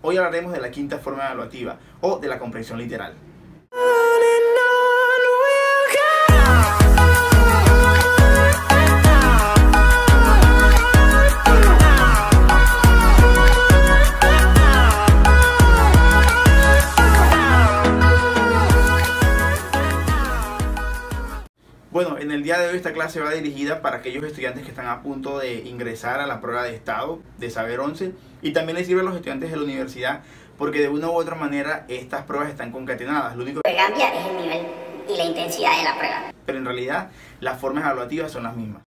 Hoy hablaremos de la quinta forma evaluativa o de la comprensión literal. Bueno, en el día de hoy esta clase va dirigida para aquellos estudiantes que están a punto de ingresar a la prueba de estado de Saber 11 y también les sirve a los estudiantes de la universidad porque de una u otra manera estas pruebas están concatenadas. Lo único que cambia es el nivel y la intensidad de la prueba. Pero en realidad las formas evaluativas son las mismas.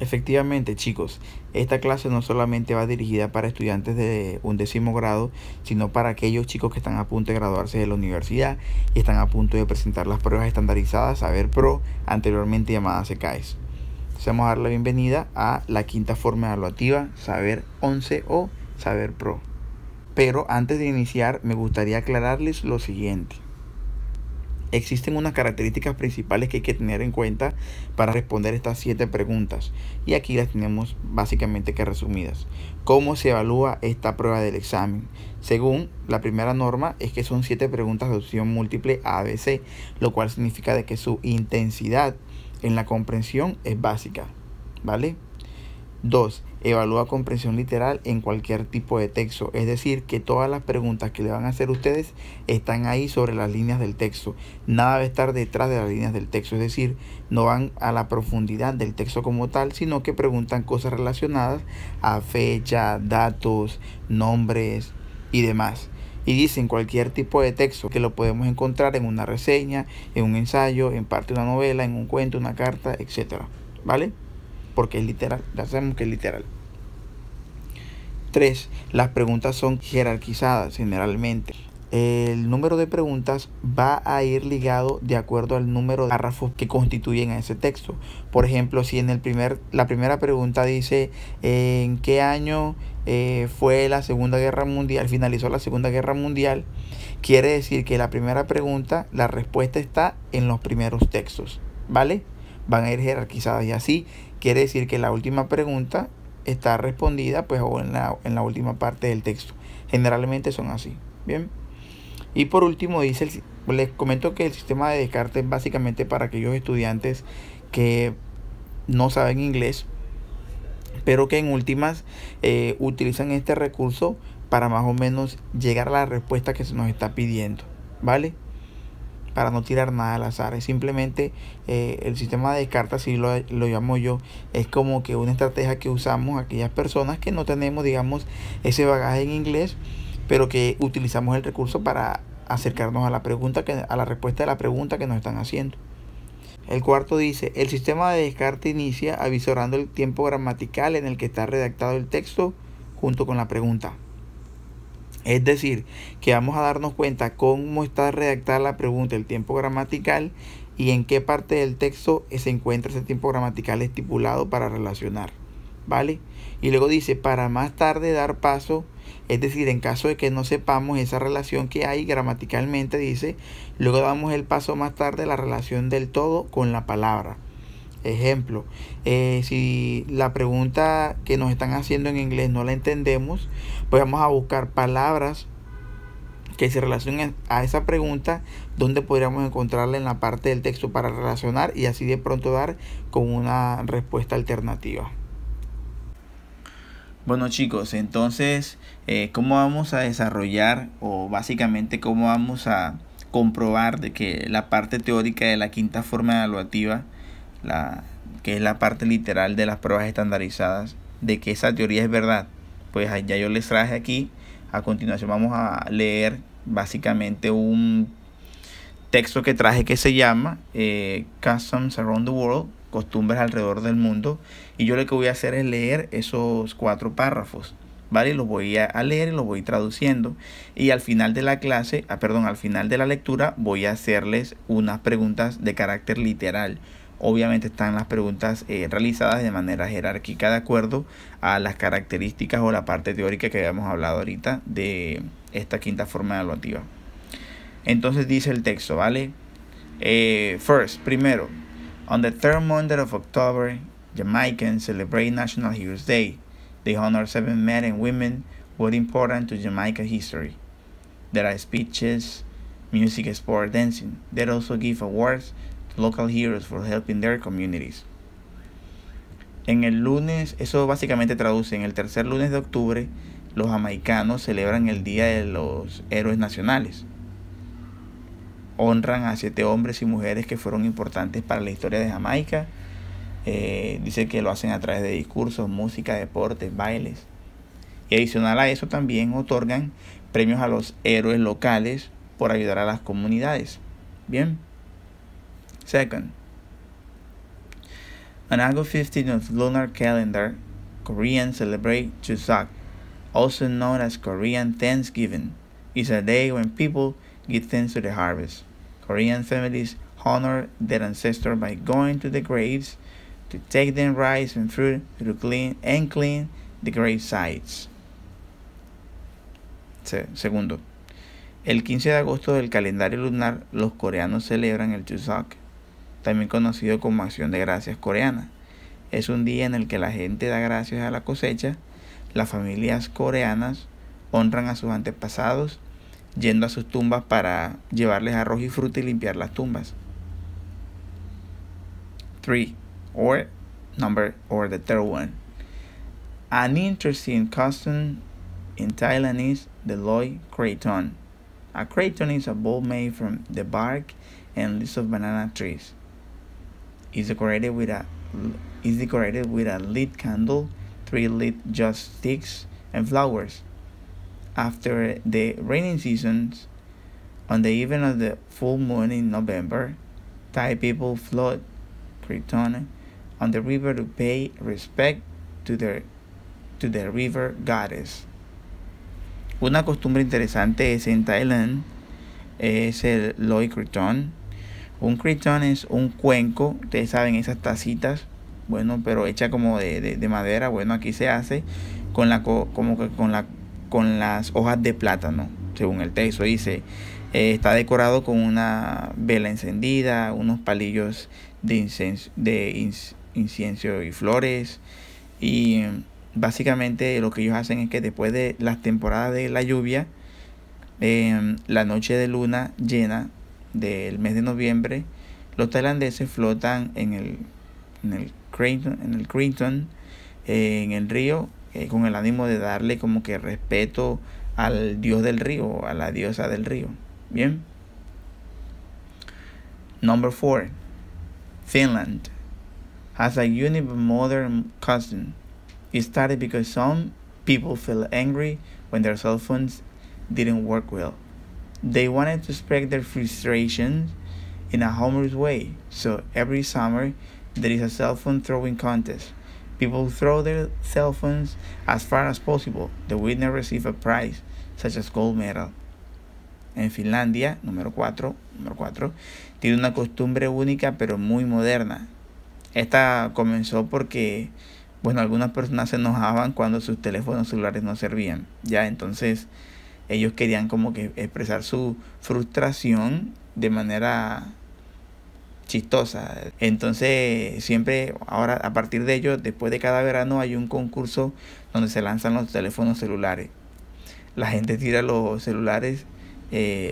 Efectivamente, chicos, esta clase no solamente va dirigida para estudiantes de 11º grado, sino para aquellos chicos que están a punto de graduarse de la universidad y están a punto de presentar las pruebas estandarizadas Saber Pro, anteriormente llamadas SECAES. Entonces vamos a dar la bienvenida a la quinta forma evaluativa, Saber 11 o Saber Pro. Pero antes de iniciar, me gustaría aclararles lo siguiente. Existen unas características principales que hay que tener en cuenta para responder estas 7 preguntas. Y aquí las tenemos básicamente que resumidas. ¿Cómo se evalúa esta prueba del examen? Según la primera norma es que son 7 preguntas de opción múltiple A, B, C, lo cual significa de que su intensidad en la comprensión es básica, ¿vale? 2. Evalúa comprensión literal en cualquier tipo de texto. Es decir, que todas las preguntas que le van a hacer ustedes están ahí sobre las líneas del texto. Nada va a estar detrás de las líneas del texto. Es decir, no van a la profundidad del texto como tal, sino que preguntan cosas relacionadas a fecha, datos, nombres y demás. Y dicen cualquier tipo de texto que lo podemos encontrar en una reseña, en un ensayo, en parte de una novela, en un cuento, una carta, etc. ¿Vale? Porque es literal, ya sabemos que es literal. 3. Las preguntas son jerarquizadas generalmente. El número de preguntas va a ir ligado de acuerdo al número de párrafos que constituyen a ese texto. Por ejemplo, si en la primera pregunta dice ¿en qué año fue la Segunda Guerra Mundial? Finalizó la Segunda Guerra Mundial. Quiere decir que la primera pregunta, la respuesta está en los primeros textos, ¿vale? Van a ir jerarquizadas y así quiere decir que la última pregunta está respondida pues o en la última parte del texto. Generalmente son así. Bien. Y por último dice, les comento que el sistema de descarte es básicamente para aquellos estudiantes que no saben inglés, pero que en últimas utilizan este recurso para más o menos llegar a la respuesta que se nos está pidiendo, ¿vale? Para no tirar nada al azar. Es simplemente el sistema de descarte, así lo llamo yo, es como que una estrategia que usamos aquellas personas que no tenemos, digamos, ese bagaje en inglés, pero que utilizamos el recurso para acercarnos a la respuesta de la pregunta que nos están haciendo. El cuarto dice, el sistema de descarte inicia avisorando el tiempo gramatical en el que está redactado el texto junto con la pregunta. Es decir, que vamos a darnos cuenta cómo está redactada la pregunta, el tiempo gramatical y en qué parte del texto se encuentra ese tiempo gramatical estipulado para relacionar, ¿vale? Y luego dice, para más tarde dar paso, es decir, en caso de que no sepamos esa relación que hay gramaticalmente, dice, luego damos el paso más tarde, la relación del todo con la palabra. Ejemplo, si la pregunta que nos están haciendo en inglés no la entendemos, pues vamos a buscar palabras que se relacionen a esa pregunta, donde podríamos encontrarla en la parte del texto para relacionar y así de pronto dar con una respuesta alternativa. Bueno chicos, entonces, ¿cómo vamos a desarrollar o básicamente cómo vamos a comprobar de que la parte teórica de la quinta forma evaluativa, que es la parte literal de las pruebas estandarizadas, de que esa teoría es verdad? Pues ya yo les traje aquí. A continuación vamos a leer básicamente un texto que traje que se llama Customs Around the World, costumbres alrededor del mundo, y yo lo que voy a hacer es leer esos 4 párrafos, ¿vale? Los voy a leer y los voy traduciendo, y al final de la clase, al final de la lectura voy a hacerles unas preguntas de carácter literal. Obviamente están las preguntas realizadas de manera jerárquica de acuerdo a las características o la parte teórica que habíamos hablado ahorita de esta quinta forma evaluativa. Entonces dice el texto, ¿vale? Primero, on the third Monday of October, Jamaicans celebrate National Heroes Day. They honor 7 men and women were important to Jamaica history. There are speeches, music, sport, dancing. They also give awards to local heroes for helping their communities. En el lunes, eso básicamente traduce, en el tercer lunes de octubre, los jamaicanos celebran el Día de los Héroes Nacionales. Honran a 7 hombres y mujeres que fueron importantes para la historia de Jamaica. Dice que lo hacen a través de discursos, música, deportes, bailes. Y adicional a eso también otorgan premios a los héroes locales por ayudar a las comunidades. Bien. Second, on August 15th of lunar calendar, Koreans celebrate Chuseok, also known as Korean Thanksgiving. It's a day when people give thanks to the harvest. Korean families honor their ancestors by going to the graves to take them rice and fruit to clean the grave sites. Segundo, el 15 de agosto del calendario lunar, los coreanos celebran el Chuseok, también conocido como Acción de Gracias Coreana. Es un día en el que la gente da gracias a la cosecha. Las familias coreanas honran a sus antepasados yendo a sus tumbas para llevarles arroz y fruta y limpiar las tumbas. 3. The third one. An interesting custom in Thailand is the Loy Krathong. A krathong is a bowl made from the bark and leaves of banana trees. It's decorated with a lit candle, 3 lit joss sticks, and flowers. After the rainy seasons, on the evening of the full moon in November, Thai people float krathong on the river to pay respect to the river goddess. Una costumbre interesante es en Thailand es el Loy Krathong. Un krathong es un cuenco, ustedes saben, esas tacitas, bueno, pero hecha como de madera. Bueno, aquí se hace con las hojas de plátano, según el texto dice. Está decorado con una vela encendida, unos palillos de incienso y flores. Y básicamente lo que ellos hacen es que después de las temporadas de la lluvia, la noche de luna llena del mes de noviembre, los tailandeses flotan en el krathong, en el río, con el ánimo de darle como que respeto al dios del río, a la diosa del río. Bien. Number 4. Finland has a unique modern custom. It started because some people felt angry when their cell phones didn't work well. They wanted to express their frustrations in a humorous way. So every summer there is a cell phone throwing contest. People throw their cell phones as far as possible. The winner receives a prize, such as gold medal. En Finlandia, número 4, tiene una costumbre única pero muy moderna. Esta comenzó porque, bueno, algunas personas se enojaban cuando sus teléfonos celulares no servían. Ya, entonces ellos querían como que expresar su frustración de manera chistosa. Entonces siempre, ahora a partir de ello, después de cada verano hay un concurso donde se lanzan los teléfonos celulares. La gente tira los celulares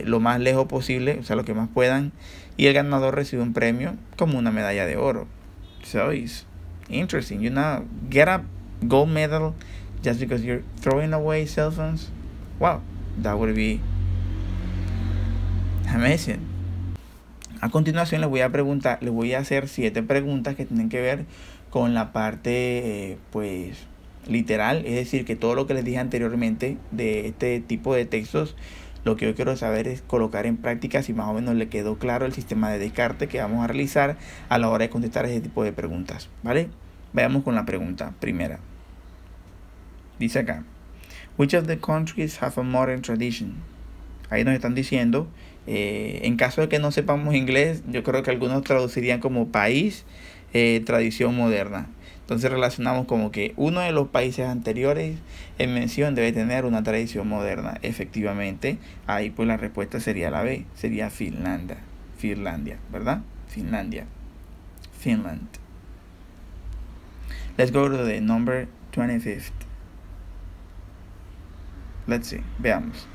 lo más lejos posible, o sea, lo que más puedan, y el ganador recibe un premio como una medalla de oro. So it's interesting, you know, get a gold medal just because you're throwing away cell phones. Wow, that would be amazing. A continuación les voy a hacer 7 preguntas que tienen que ver con la parte pues literal, es decir, que todo lo que les dije anteriormente de este tipo de textos, lo que yo quiero saber es colocar en práctica si más o menos le quedó claro el sistema de descarte que vamos a realizar a la hora de contestar este tipo de preguntas, ¿vale? Vayamos con la pregunta primera. Dice acá, which of the countries have a modern tradition? Ahí nos están diciendo, en caso de que no sepamos inglés, yo creo que algunos traducirían como país, tradición moderna. Entonces relacionamos como que uno de los países anteriores en mención debe tener una tradición moderna. Efectivamente, ahí pues la respuesta sería la B, sería Finlandia, ¿verdad? Finland. Let's go to the number 25th. Let's see, veamos.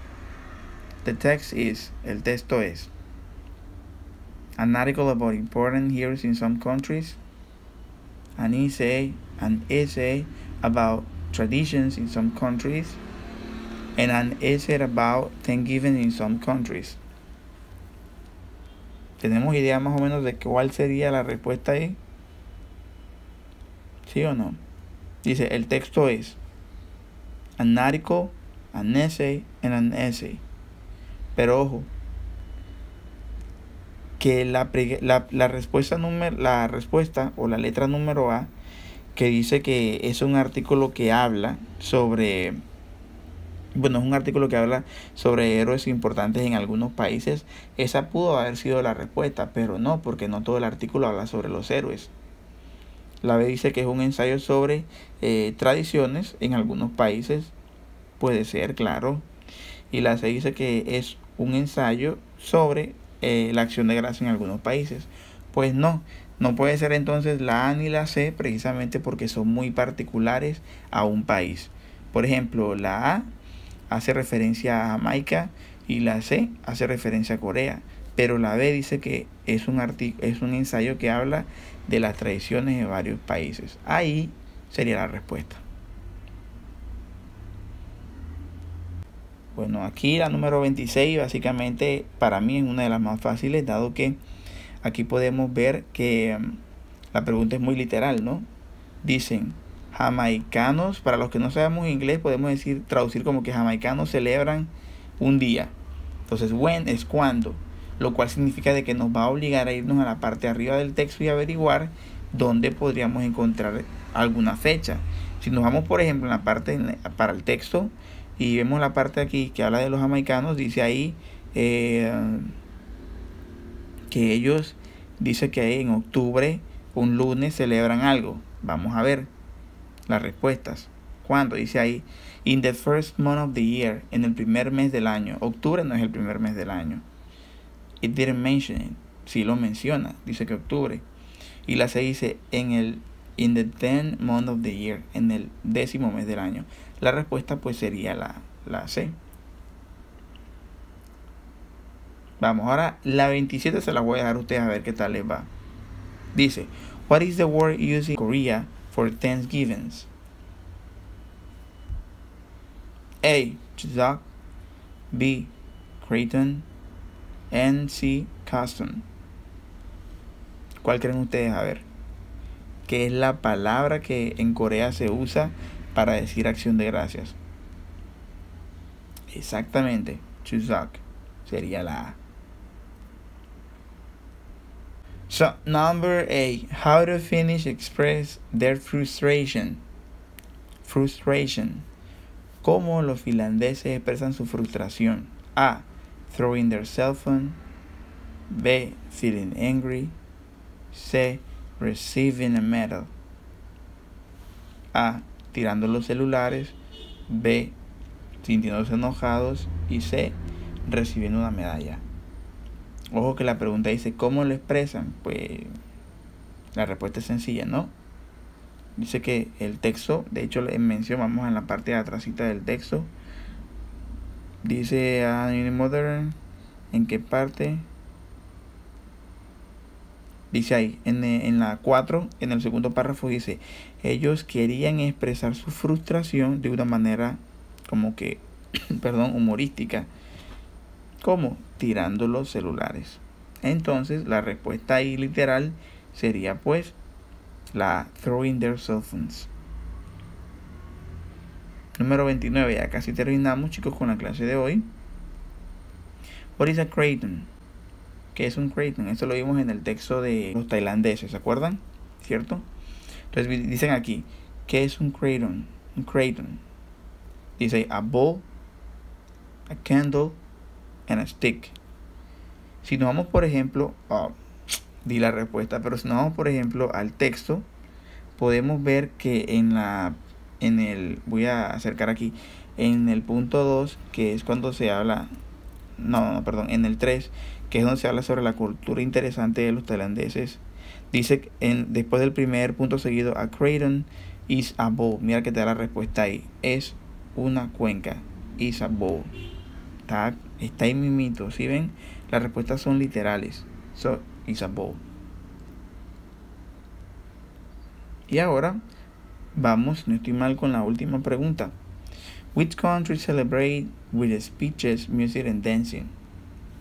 El texto es an article about important heroes in some countries, an essay about traditions in some countries, and an essay about Thanksgiving in some countries. ¿Tenemos idea más o menos de cuál sería la respuesta ahí? ¿Sí o no? Dice, el texto es an article, an essay, and an essay. Pero ojo, que la respuesta o la letra número A, que dice que es un artículo que habla sobre, bueno, es un artículo que habla sobre héroes importantes en algunos países, esa pudo haber sido la respuesta, pero no, porque no todo el artículo habla sobre los héroes. La B dice que es un ensayo sobre tradiciones en algunos países, puede ser, claro. Y la C dice que es un ensayo sobre la acción de gracia en algunos países. Pues no puede ser entonces la A ni la C, precisamente porque son muy particulares a un país. Por ejemplo, la A hace referencia a Jamaica y la C hace referencia a Corea, pero la B dice que es un ensayo que habla de las tradiciones de varios países. Ahí sería la respuesta. Bueno, aquí la número 26 básicamente para mí es una de las más fáciles, dado que aquí podemos ver que la pregunta es muy literal, ¿no? Dicen, jamaicanos, para los que no sabemos inglés podemos traducir como que jamaicanos celebran un día. Entonces, when es cuando, lo cual significa de que nos va a obligar a irnos a la parte de arriba del texto y averiguar dónde podríamos encontrar alguna fecha. Si nos vamos, por ejemplo, en la parte para el texto y vemos la parte aquí que habla de los jamaicanos, dice ahí que ellos, dice que en octubre, un lunes, celebran algo. Vamos a ver las respuestas. ¿Cuándo? Dice ahí, in the first month of the year, en el primer mes del año. Octubre no es el primer mes del año. It didn't mention it. Sí lo menciona, dice que octubre. Y la C dice in the 10th month of the year, en el 10º mes del año. La respuesta pues sería la C. Vamos, ahora la 27 se la voy a dejar a ustedes a ver qué tal les va. Dice, what is the word used in Korea for Thanksgiving? A, Chuseok, B, Creighton, and C, custom. ¿Cuál creen ustedes? A ver, ¿qué es la palabra que en Corea se usa para decir acción de gracias? Exactamente, Chuseok sería la A. So, number 8. How the Finnish express their frustration. Frustration. ¿Cómo los finlandeses expresan su frustración? A, throwing their cell phone. B, feeling angry. C, receiving a medal. A, tirando los celulares. B, sintiéndose enojados. Y C, recibiendo una medalla. Ojo que la pregunta dice, ¿cómo lo expresan? Pues la respuesta es sencilla, ¿no? Dice que el texto, de hecho le menciono, vamos en la parte de atrásita del texto. Dice a mother, ¿en qué parte? Dice ahí, en la 4, en el segundo párrafo dice, ellos querían expresar su frustración de una manera como que, humorística. ¿Cómo? Tirando los celulares. Entonces la respuesta ahí literal sería pues la throwing their cell phones. Número 29, ya casi terminamos, chicos, con la clase de hoy. What is a Creighton? ¿Qué es un Creighton? Esto lo vimos en el texto de los tailandeses, ¿se acuerdan? ¿Cierto? Entonces dicen aquí, ¿qué es un Creighton? Un Creighton. Dice a bowl, a candle, and a stick. Si nos vamos, por ejemplo, di la respuesta, pero si nos vamos, por ejemplo, al texto, podemos ver que voy a acercar aquí, en el punto 2, que es cuando se habla, en el 3, que es donde se habla sobre la cultura interesante de los tailandeses, dice después del primer punto seguido, a creighton is a bowl. Mira que te da la respuesta ahí, es una cuenca. is a bowl. Está ahí mismito. ¿Sí ven? Las respuestas son literales. So is a bowl. Y ahora vamos, no estoy mal con la última pregunta. Which country celebrate with speeches, music and dancing?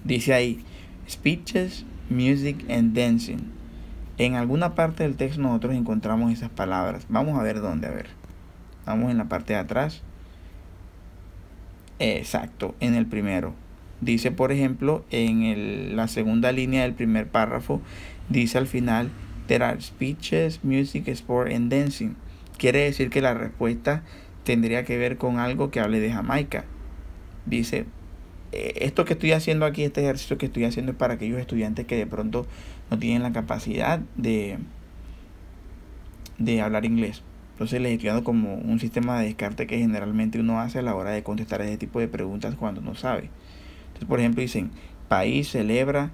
Dice ahí, speeches, music and dancing. En alguna parte del texto nosotros encontramos esas palabras. Vamos a ver dónde, a ver. Vamos en la parte de atrás. Exacto, en el primero. Dice, por ejemplo, en la segunda línea del primer párrafo, dice al final, there are speeches, music, sport and dancing. Quiere decir que la respuesta tendría que ver con algo que hable de Jamaica. Dice, esto que estoy haciendo aquí, este ejercicio que estoy haciendo es para aquellos estudiantes que de pronto no tienen la capacidad de hablar inglés. Entonces les estoy dando como un sistema de descarte que generalmente uno hace a la hora de contestar ese tipo de preguntas cuando no sabe. Entonces, por ejemplo, dicen, país celebra.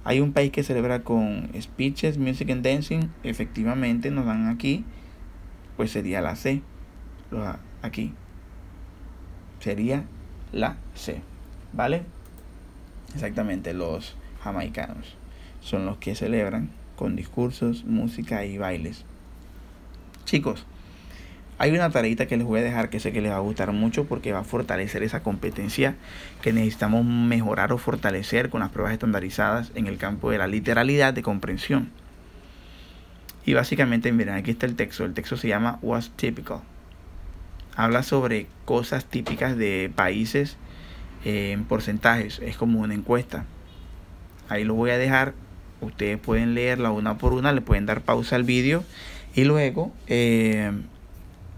Hay un país que celebra con speeches, music and dancing. Efectivamente nos dan aquí, pues sería la C. Aquí sería la C, ¿vale? Exactamente, los jamaicanos son los que celebran con discursos, música y bailes. Chicos, hay una tareita que les voy a dejar que sé que les va a gustar mucho porque va a fortalecer esa competencia que necesitamos mejorar o fortalecer con las pruebas estandarizadas en el campo de la literalidad de comprensión. Y básicamente, miren, aquí está el texto. El texto se llama What's Typical. Habla sobre cosas típicas de países en porcentajes. Es como una encuesta. Ahí lo voy a dejar. Ustedes pueden leerla una por una. Le pueden dar pausa al vídeo. Y luego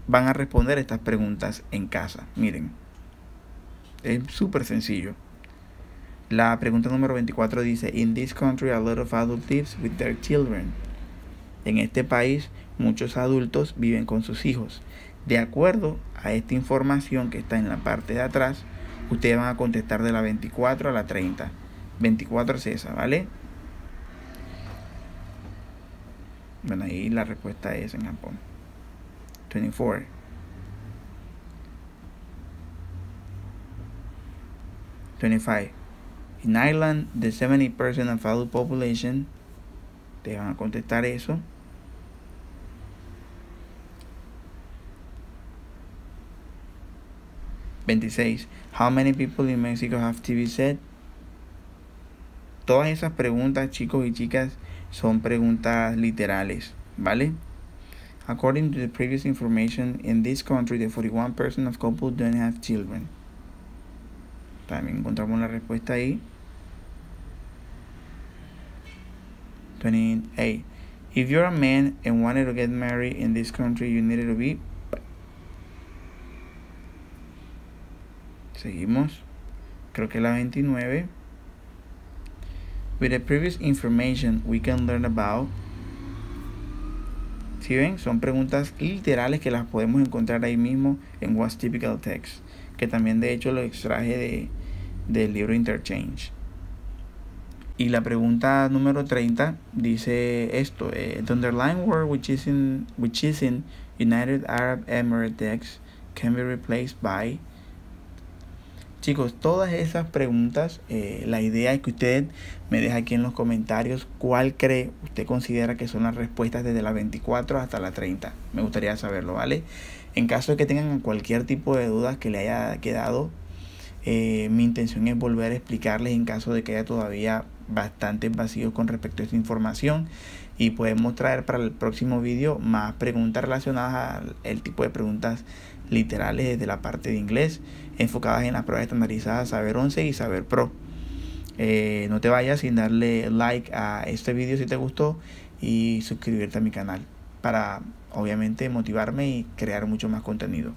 van a responder estas preguntas en casa. Miren. Es súper sencillo. La pregunta número 24 dice: In this country a lot of adults live with their children. En este país muchos adultos viven con sus hijos. De acuerdo a esta información que está en la parte de atrás, ustedes van a contestar de la 24 a la 30. 24 es esa, ¿vale? Bueno, ahí la respuesta es en Japón. 24. In Ireland, the 70% of adult population. Te van a contestar eso. 26. How many people in Mexico have TV set? Todas esas preguntas, chicos y chicas, son preguntas literales, ¿vale? According to the previous information, in this country, the 41% of couples don't have children. También encontramos la respuesta ahí. 28. If you're a man and wanted to get married in this country, you needed to be. Seguimos. Creo que la 29. With the previous information, we can learn about. ¿Sí ven? Son preguntas literales que las podemos encontrar ahí mismo en What's Typical Text, que también de hecho lo extraje del libro Interchange. Y la pregunta número 30 dice esto: the underlined word which is in United Arab Emirates can be replaced by. Chicos, todas esas preguntas, la idea es que usted me deje aquí en los comentarios cuál usted considera que son las respuestas desde la 24 hasta la 30. Me gustaría saberlo, ¿vale? En caso de que tengan cualquier tipo de dudas que le haya quedado, mi intención es volver a explicarles en caso de que haya todavía bastantes vacíos con respecto a esta información, y podemos traer para el próximo vídeo más preguntas relacionadas al tipo de preguntas literales desde la parte de inglés, enfocadas en las pruebas estandarizadas Saber 11 y Saber Pro. No te vayas sin darle like a este vídeo si te gustó y suscribirte a mi canal para obviamente motivarme y crear mucho más contenido.